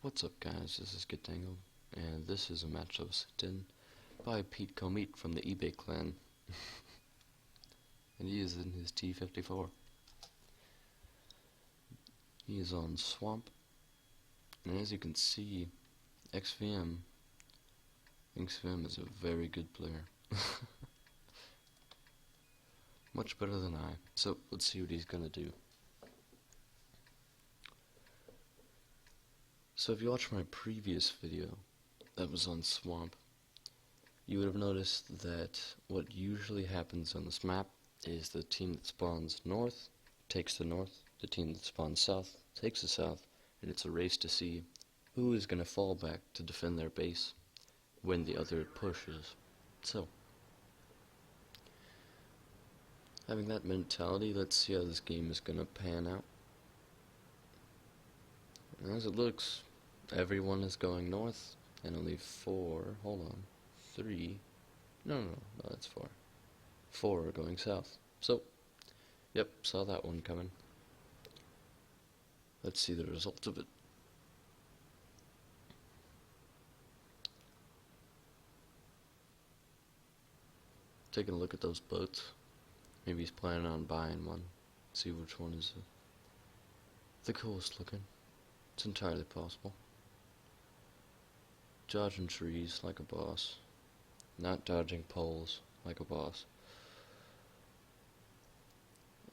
What's up guys, this is Getango, and this is a match that was sent in by Peetkomeet from the eBay clan. And he is in his T-54. He is on Swamp, and as you can see, XVM is a very good player. Much better than I. So, let's see what he's gonna do. So if you watched my previous video that was on Swamp, you would have noticed that what usually happens on this map is the team that spawns north takes the north, the team that spawns south takes the south, and it's a race to see who is going to fall back to defend their base when the other pushes. So, having that mentality, let's see how this game is going to pan out. And as it looks, everyone is going north, and only that's 4. 4 are going south. So, yep, saw that one coming. Let's see the result of it. Taking a look at those boats. Maybe he's planning on buying one. See which one is the coolest looking. It's entirely possible. Dodging trees like a boss. Not dodging poles like a boss.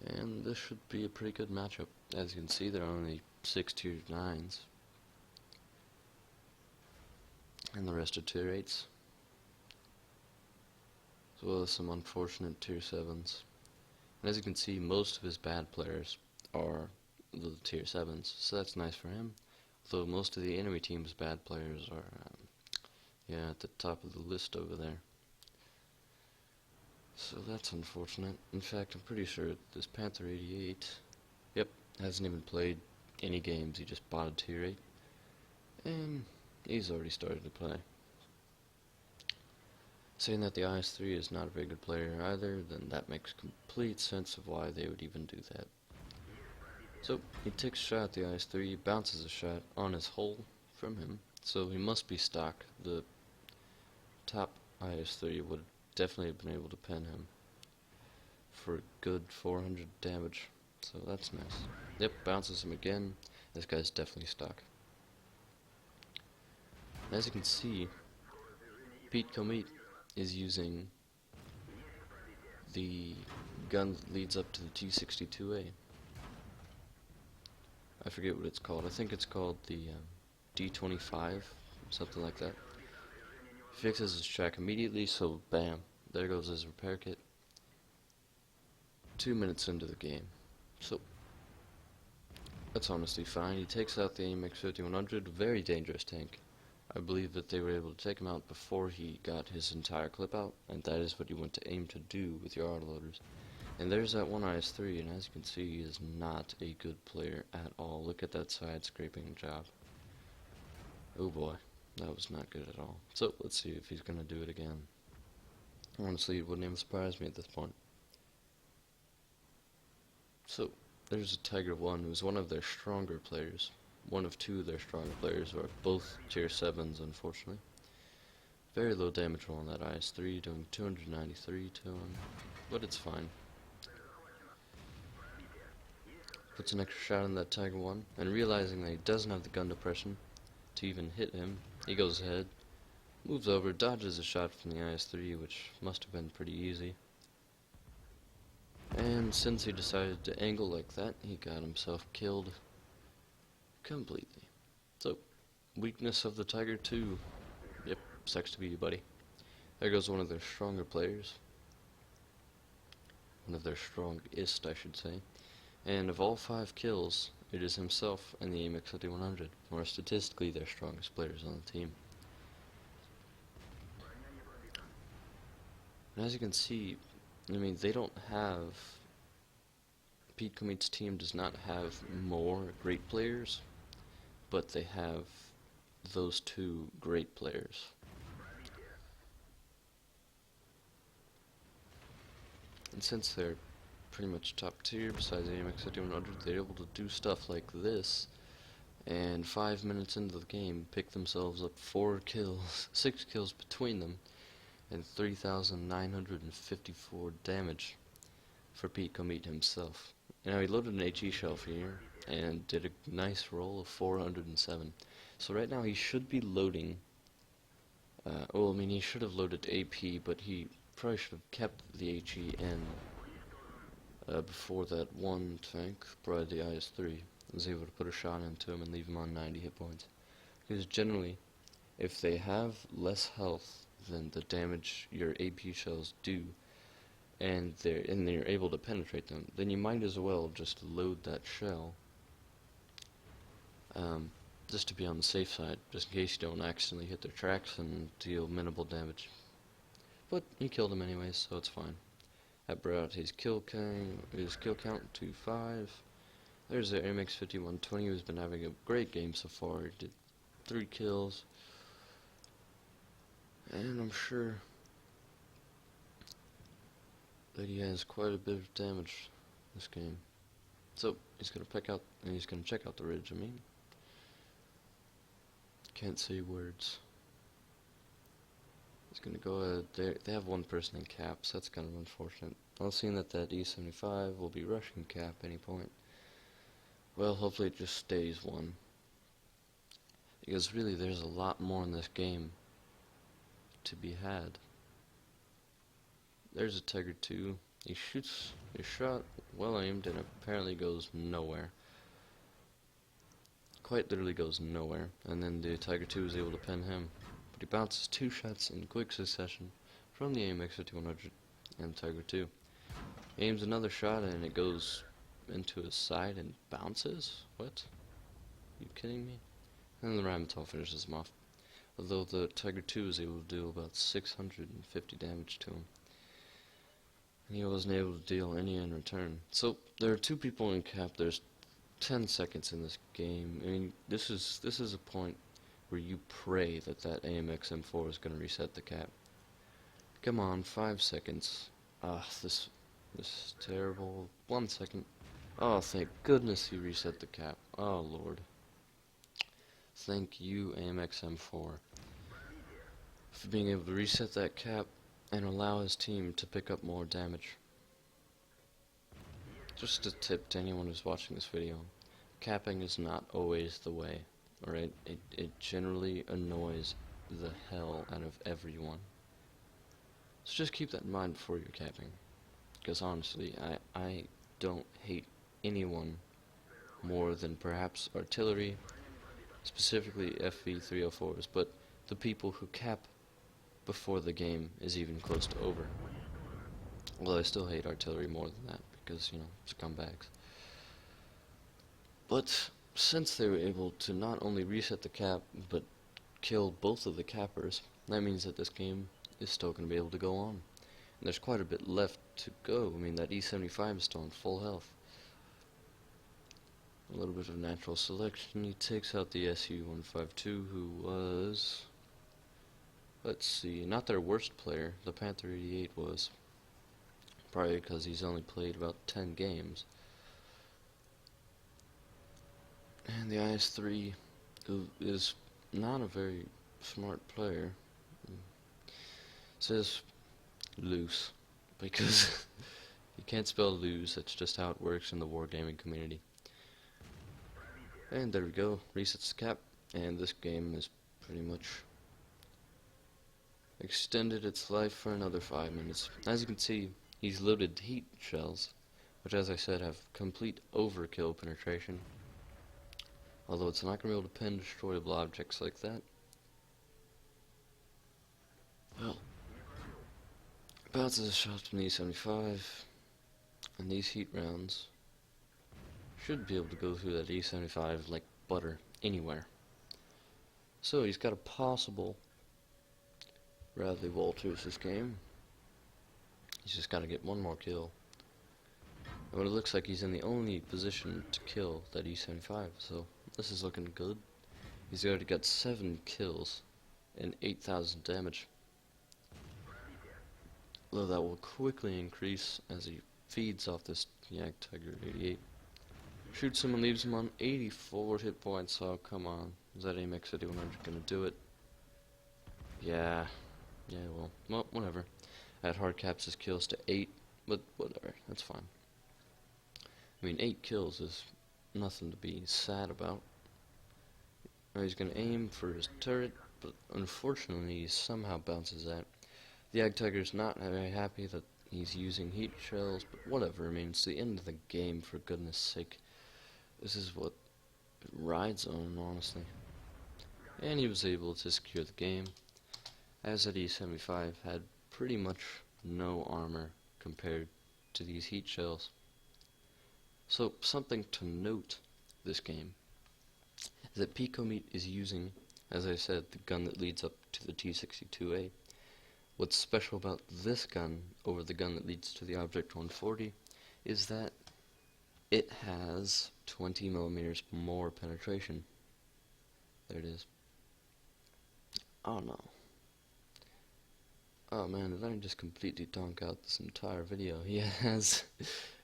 And this should be a pretty good matchup. As you can see, there are only 6 tier 9s. And the rest are tier 8s. As well as some unfortunate tier 7s. And as you can see, most of his bad players are the tier 7s. So that's nice for him. Though most of the enemy team's bad players are at the top of the list over there. So that's unfortunate. In fact, I'm pretty sure this Panther 88, hasn't even played any games. He just bought a tier 8, and he's already started to play. Saying that the IS-3 is not a very good player either, then that makes complete sense of why they would even do that. So, he takes a shot at the IS-3, bounces a shot on his hull from him, so he must be stock. The top IS-3 would definitely have been able to pen him for a good 400 damage, so that's nice. Yep, bounces him again. This guy's definitely stock. As you can see, Peetkomeet is using the gun that leads up to the T-62A. I forget what it's called. I think it's called the D-25, something like that. Fixes his track immediately, so bam, there goes his repair kit. 2 minutes into the game. So, that's honestly fine. He takes out the AMX-5100, very dangerous tank. I believe that they were able to take him out before he got his entire clip out, and that is what you want to aim to do with your autoloaders. And there's that one IS-3, and as you can see, he is not a good player at all. Look at that side scraping job. Oh boy, that was not good at all. So, let's see if he's going to do it again. Honestly, it wouldn't even surprise me at this point. So, there's a Tiger 1 who's one of their stronger players. One of 2 of their stronger players who are both tier 7s, unfortunately. Very low damage roll on that IS-3, doing 293 to him, but it's fine. Puts an extra shot on that Tiger 1, and realizing that he doesn't have the gun depression to even hit him, he goes ahead, moves over, dodges a shot from the IS-3, which must have been pretty easy. And since he decided to angle like that, he got himself killed completely. So, weakness of the Tiger 2. Yep, sucks to be you, buddy. There goes one of their stronger players. One of their strongest, I should say. And of all 5 kills, it is himself and the AMX-5100, who are statistically their strongest players on the team. And as you can see, I mean, they don't have... Peetkomeet's team does not have more great players, but they have those 2 great players. And since they're pretty much top tier besides the AMX-5100, they're able to do stuff like this, and 5 minutes into the game pick themselves up 4 kills, 6 kills between them, and 3,954 damage for Peetkomeet himself. Now he loaded an HE shelf here and did a nice roll of 407. So right now he should be loading, well, I mean, he should have loaded AP, but he probably should have kept the HE in before that one tank, probably the IS-3, was able to put a shot into him and leave him on 90 hit points. Because generally, if they have less health than the damage your AP shells do, and they're able to penetrate them, then you might as well just load that shell, just to be on the safe side, just in case you don't accidentally hit their tracks and deal minimal damage. But you killed him anyways, so it's fine. That brought his kill count to 5. There's the MX-5120, who's been having a great game so far. He did 3 kills, and I'm sure that he has quite a bit of damage this game. So he's gonna check out the ridge. I mean, can't say words. He's gonna go ahead. They have one person in cap, so that's kind of unfortunate. I'll see that E-75 will be rushing cap any point. Well, hopefully it just stays one, because really there's a lot more in this game to be had. There's a Tiger 2. He shoots a shot well aimed and apparently goes nowhere. Quite literally goes nowhere. And then the Tiger 2 is able to pin him. But he bounces 2 shots in quick succession from the AMX-5100 and Tiger 2. He aims another shot and it goes into his side and bounces? What? Are you kidding me? And the Rheinmetall finishes him off. Although the Tiger 2 is able to do about 650 damage to him. And he wasn't able to deal any in return. So there are 2 people in cap. There's 10 seconds in this game. I mean, this is a point where you pray that AMX M4 is going to reset the cap. Come on, 5 seconds. This is terrible. 1 second. Oh, thank goodness he reset the cap. Oh, Lord. Thank you, AMX M4, for being able to reset that cap and allow his team to pick up more damage. Just a tip to anyone who's watching this video. Capping is not always the way, alright? It generally annoys the hell out of everyone. So just keep that in mind before you're capping. Because honestly, I don't hate anyone more than perhaps artillery, specifically FV304s, but the people who cap before the game is even close to over. Well, I still hate artillery more than that, because, you know, scumbags. But since they were able to not only reset the cap, but kill both of the cappers, that means that this game is still going to be able to go on. And there's quite a bit left to go. I mean, that E-75 is still in full health. A little bit of natural selection. He takes out the SU-152, who was, let's see, not their worst player. The Panther 88 was. Probably because he's only played about 10 games. And the IS-3, who is not a very smart player, says loose, because you can't spell lose. That's just how it works in the wargaming community. And there we go, resets the cap, and this game is pretty much extended its life for another 5 minutes. As you can see, he's loaded heat shells, which, as I said, have complete overkill penetration. Although it's not going to be able to pin destroyable objects like that. Well, bounces a shot from the E-75, and these heat rounds should be able to go through that E-75 like butter anywhere. So he's got a possible Bradley Walters this game. He's just got to get one more kill. And it looks like he's in the only position to kill that E-75, so this is looking good. He's already got 7 kills and 8,000 damage. though that will quickly increase as he feeds off this Tiger 88. Shoots him and leaves him on 84 hit points. Oh, come on. Is that AMX 5100 gonna do it? Yeah. Yeah, well, whatever. That hard caps his kills to 8, but whatever. That's fine. I mean, 8 kills is nothing to be sad about. Now he's gonna aim for his turret, but unfortunately he somehow bounces that. The Tiger's not very happy that he's using heat shells, but whatever. I mean, it's the end of the game, for goodness sake. This is what it rides on, honestly. And he was able to secure the game, as that E75 had pretty much no armor compared to these heat shells. So, something to note this game is that Peetkomeet is using, as I said, the gun that leads up to the T-62A. What's special about this gun over the gun that leads to the Object 140 is that it has 20mm more penetration. There it is. Oh no. Oh man, did I just completely donk out this entire video? He has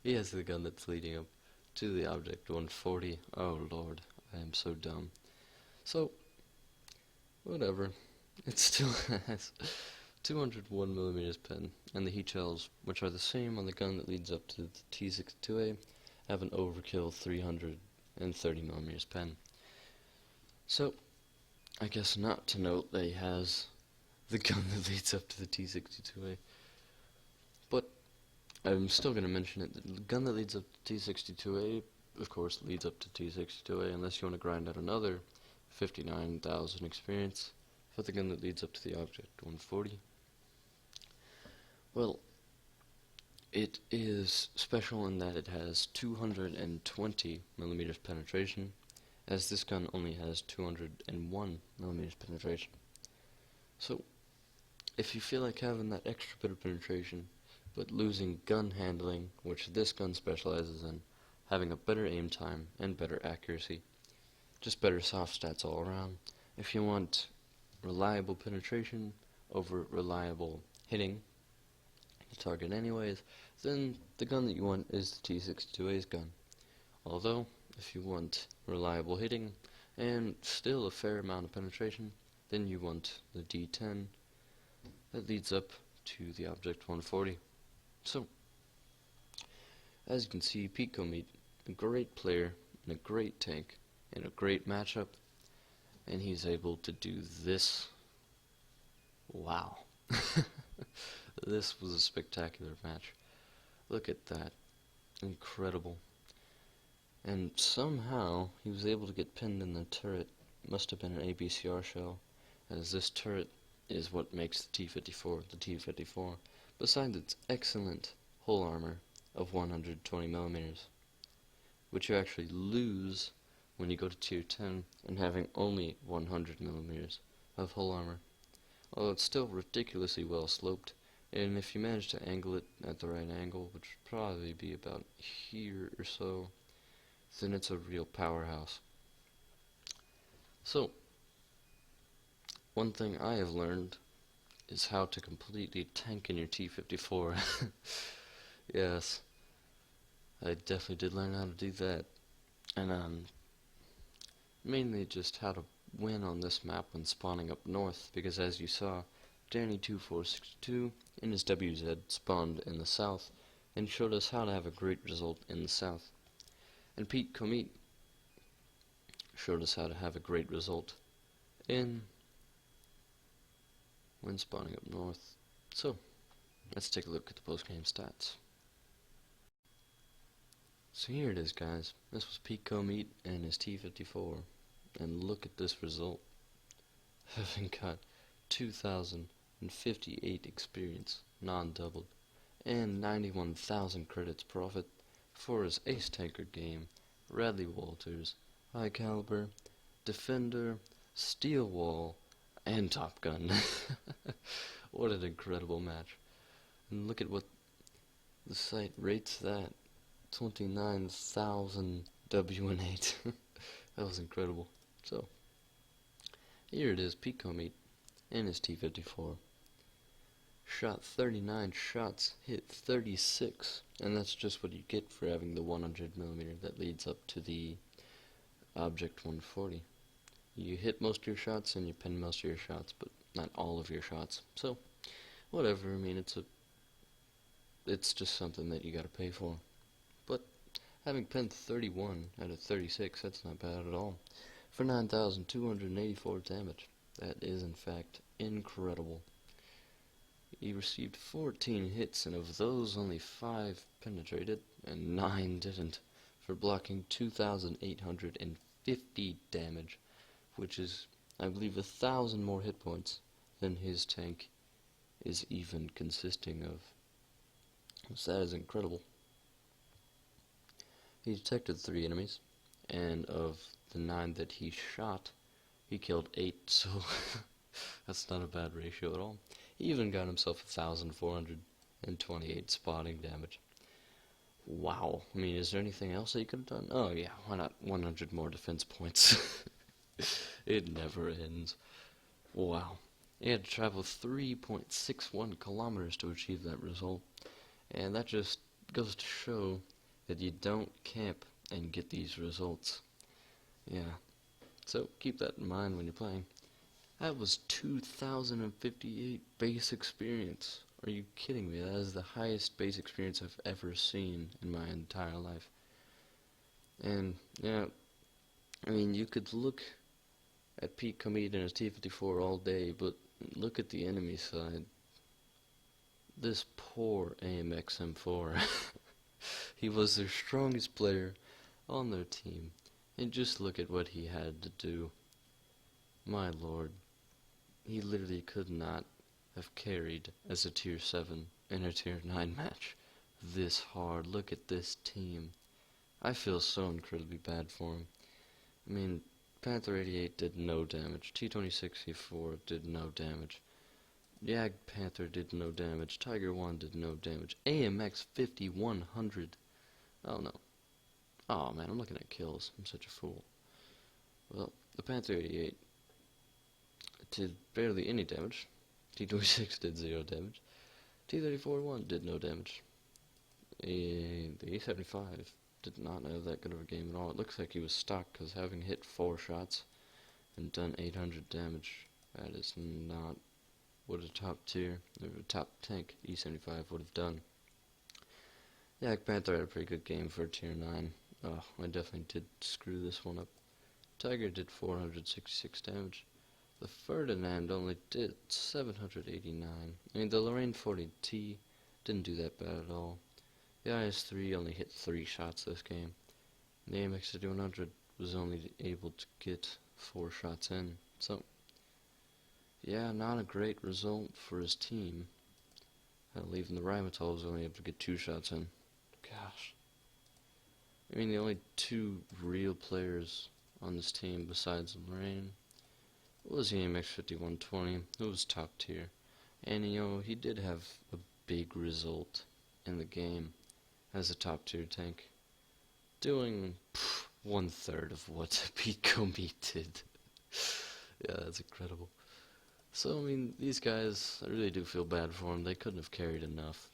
the gun that's leading up to the Object 140. Oh lord, I am so dumb. So, whatever. It still has 201mm pen, and the heat shells, which are the same on the gun that leads up to the T-62A, have an overkill 330mm pen. So, I guess not to note that he has the gun that leads up to the T-62A. But I'm still going to mention it. The gun that leads up to T-62A, of course, leads up to T-62A unless you want to grind out another 59,000 experience for the gun that leads up to the Object 140. Well, it is special in that it has 220mm penetration, as this gun only has 201mm penetration. So, if you feel like having that extra bit of penetration, but losing gun handling, which this gun specializes in, having a better aim time and better accuracy, just better soft stats all around. If you want reliable penetration over reliable hitting the target anyways, then the gun that you want is the T-62A's gun. Although, if you want reliable hitting and still a fair amount of penetration, then you want the D10 that leads up to the Object 140. So, as you can see, Peetkomeet, a great player and a great tank in a great matchup, and he's able to do this. Wow. This was a spectacular match. Look at that. Incredible. And somehow he was able to get pinned in the turret. Must have been an ABCR shell, as this turret is what makes the T-54 the T-54, besides its excellent hull armor of 120mm, which you actually lose when you go to tier 10 and having only 100mm of hull armor. Although it's still ridiculously well sloped, and if you manage to angle it at the right angle, which would probably be about here or so, then it's a real powerhouse. So, one thing I have learned is how to completely tank in your T-54. Yes, I definitely did learn how to do that. And mainly just how to win on this map when spawning up north, because as you saw, Danny2462 in his WZ spawned in the south and showed us how to have a great result in the south. And Peetkomeet showed us how to have a great result when spawning up north. So, let's take a look at the post-game stats. So here it is, guys. This was Peetkomeet and his T-54, and look at this result. Having got 2,058 experience, non-doubled, and 91,000 credits profit for his ace tanker game, Radley Walters, High Caliber, Defender, Steel Wall, and Top Gun. What an incredible match. And look at what the site rates that. 29,000 WN8. That was incredible. So, here it is, Peetkomeet and his T-54. shot 39 shots, hit 36, and that's just what you get for having the 100mm that leads up to the Object 140. You hit most of your shots and you pin most of your shots, but not all of your shots. So, whatever, I mean, it's just something that you gotta pay for. But having pinned 31 out of 36, that's not bad at all. For 9,284 damage. That is, in fact, incredible. He received 14 hits, and of those, only 5 penetrated, and 9 didn't, for blocking 2,850 damage, which is, I believe, 1,000 more hit points than his tank is even consisting of. So that is incredible. He detected 3 enemies, and of the 9 that he shot, he killed 8, so that's not a bad ratio at all. He even got himself 1,428 spotting damage. Wow. I mean, is there anything else that he could have done? Oh yeah, why not 100 more defense points? It never ends. Wow. He had to travel 3.61 kilometers to achieve that result. And that just goes to show that you don't camp and get these results. Yeah. So keep that in mind when you're playing. That was 2,058 base experience. Are you kidding me? That is the highest base experience I've ever seen in my entire life. And, yeah, I mean, you could look at Peetkomeet and his T-54 all day, but look at the enemy side. This poor AMX M4. He was their strongest player on their team. And just look at what he had to do. My lord. He literally could not have carried as a tier 7 in a tier 9 match this hard. Look at this team. I feel so incredibly bad for him. I mean, Panther 88 did no damage. T-64 did no damage. Jag Panther did no damage. Tiger 1 did no damage. AMX 5100. Oh no. Oh man, I'm looking at kills. I'm such a fool. Well, the Panther 88 did barely any damage. T-26 did 0 damage. T-34-1 did no damage. The A-75 did not have that good of a game at all. It looks like he was stuck, because having hit 4 shots and done 800 damage, that is not what a top tier, or a top tank E-75 would have done. Yeah, Panther had a pretty good game for a tier 9. Oh, I definitely did screw this one up. Tiger did 466 damage. The Ferdinand only did 789. I mean, the Lorraine 40T didn't do that bad at all. The IS-3 only hit 3 shots this game. The AMX-5100 was only able to get 4 shots in. So, yeah, not a great result for his team. Even the Rheinmetall was only able to get 2 shots in. Gosh. I mean, the only 2 real players on this team besides Lorraine was the AMX-5120. It was top tier. And, you know, he did have a big result in the game as a top tier tank, doing 1/3 of what Peetkomeet did. Yeah, that's incredible. So, I mean, these guys, I really do feel bad for them. They couldn't have carried enough.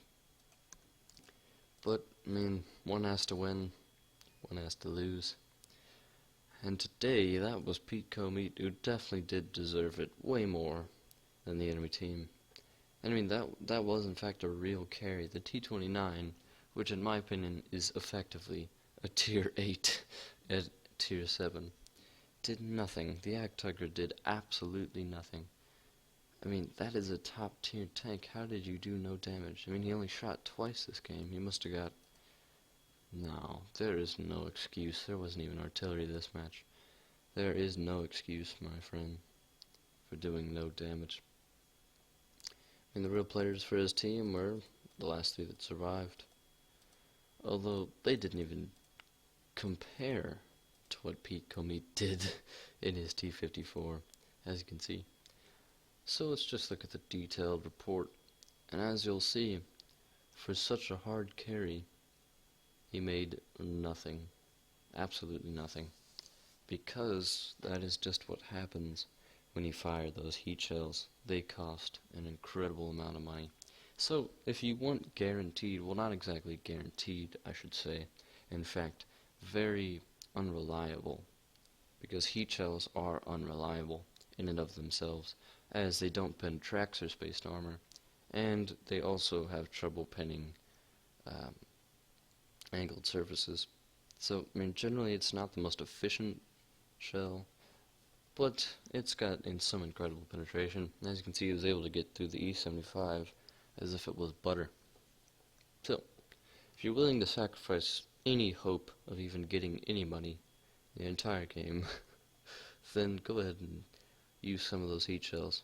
But, I mean, one has to win, one has to lose. And today, that was Peetkomeet, who definitely did deserve it way more than the enemy team. And I mean, that was in fact a real carry. The T-29, which in my opinion is effectively a tier 8 at tier 7, did nothing. The Tiger did absolutely nothing. I mean, that is a top tier tank. How did you do no damage? I mean, he only shot twice this game. He must have got... No, there is no excuse. There wasn't even artillery this match. There is no excuse, my friend, for doing no damage. I mean, the real players for his team were the last 3 that survived. Although, they didn't even compare to what Peetkomeet did in his T-54, as you can see. So let's just look at the detailed report. And as you'll see, for such a hard carry, he made nothing. Absolutely nothing. Because that is just what happens when you fire those heat shells. They cost an incredible amount of money. So, if you want guaranteed, well, not exactly guaranteed, I should say, in fact, very unreliable, because heat shells are unreliable in and of themselves, as they don't pen tracks or spaced armor, and they also have trouble penning um, angled surfaces. So, I mean, generally it's not the most efficient shell, but it's got in some incredible penetration. As you can see, it was able to get through the E-75 as if it was butter. So, if you're willing to sacrifice any hope of even getting any money in the entire game, then go ahead and use some of those heat shells.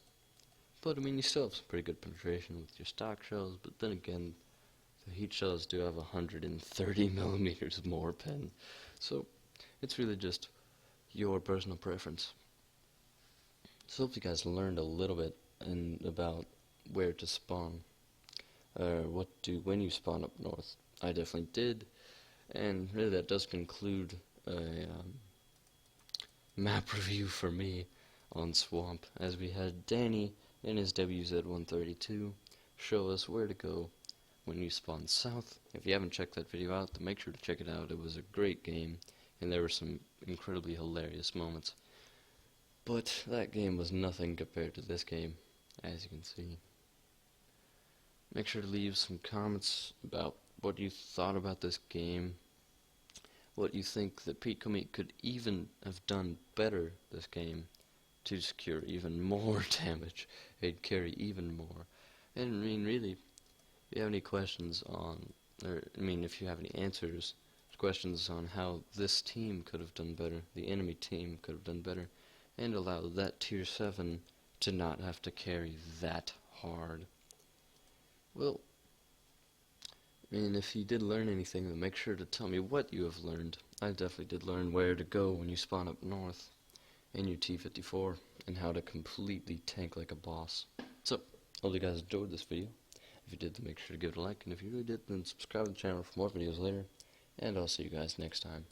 But, I mean, you still have some pretty good penetration with your stock shells, but then again, the heat shells do have 130 millimeters more pen, so it's really just your personal preference. So hope you guys learned a little bit about where to spawn, what to do when you spawn up north. I definitely did, and really that does conclude a map review for me on Swamp, as we had Danny in his WZ-132 show us where to go when you spawn south. If you haven't checked that video out, then make sure to check it out. It was a great game, and there were some incredibly hilarious moments. But that game was nothing compared to this game, as you can see. Make sure to leave some comments about what you thought about this game, what you think that Peetkomeet could even have done better this game to secure even more damage and carry even more. And I mean, really, if you have any questions on, if you have any answers to questions on how this team could have done better, the enemy team could have done better, and allow that tier 7 to not have to carry that hard. Well, I mean, if you did learn anything, then make sure to tell me what you have learned. I definitely did learn where to go when you spawn up north in your T-54, and how to completely tank like a boss. So, hope you guys enjoyed this video. If you did, then make sure to give it a like, and if you really did, then subscribe to the channel for more videos later, and I'll see you guys next time.